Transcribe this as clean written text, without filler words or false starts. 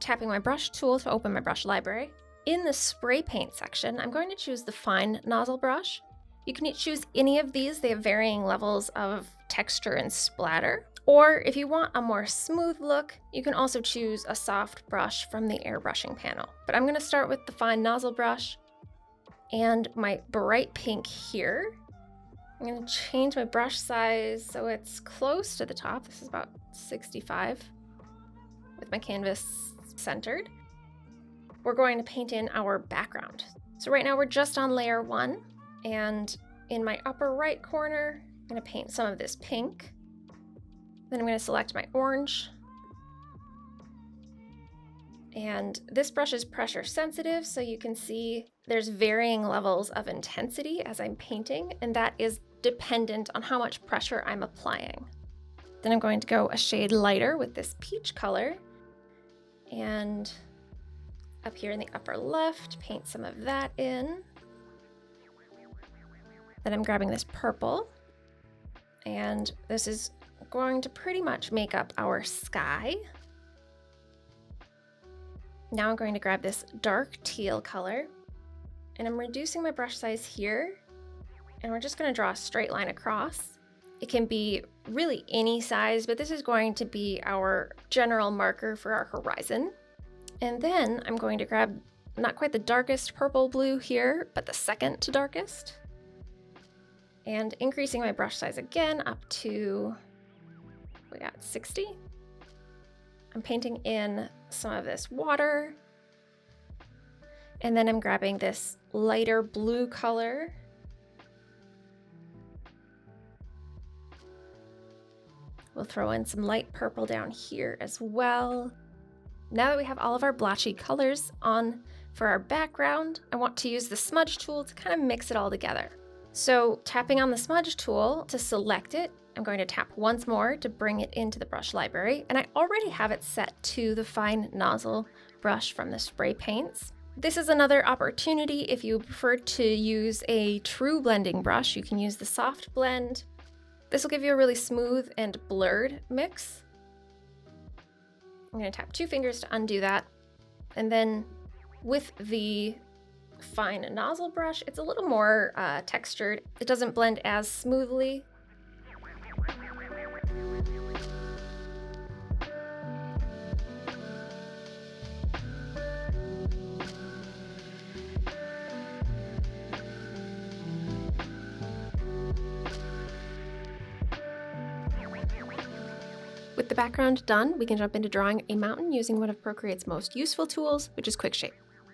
tapping my brush tool to open my brush library. In the spray paint section, I'm going to choose the fine nozzle brush. You can choose any of these. They have varying levels of texture and splatter. Or if you want a more smooth look, you can also choose a soft brush from the airbrushing panel. But I'm going to start with the fine nozzle brush and my bright pink here. I'm going to change my brush size so it's close to the top. This is about 65 with my canvas centered. We're going to paint in our background. So right now we're just on layer 1, and in my upper right corner, I'm going to paint some of this pink. Then I'm going to select my orange. And this brush is pressure sensitive, so you can see there's varying levels of intensity as I'm painting, and that is dependent on how much pressure I'm applying. Then I'm going to go a shade lighter with this peach color, and up here in the upper left, paint some of that in. Then I'm grabbing this purple, and this is going to pretty much make up our sky. Now I'm going to grab this dark teal color, and I'm reducing my brush size here, and we're just going to draw a straight line across. It can be really any size, but this is going to be our general marker for our horizon. And then I'm going to grab not quite the darkest purple blue here, but the second to darkest, and increasing my brush size again up to, we got 60. I'm painting in some of this water, and then I'm grabbing this lighter blue color. We'll throw in some light purple down here as well. Now that we have all of our blotchy colors on for our background, I want to use the smudge tool to kind of mix it all together. So tapping on the smudge tool to select it, I'm going to tap once more to bring it into the brush library, and I already have it set to the fine nozzle brush from the spray paints. This is another opportunity. If you prefer to use a true blending brush, you can use the soft blend. This will give you a really smooth and blurred mix. I'm going to tap 2 fingers to undo that, and then with the fine nozzle brush, it's a little more textured. It doesn't blend as smoothly. With the background done, we can jump into drawing a mountain using one of Procreate's most useful tools, which is Quick Shape.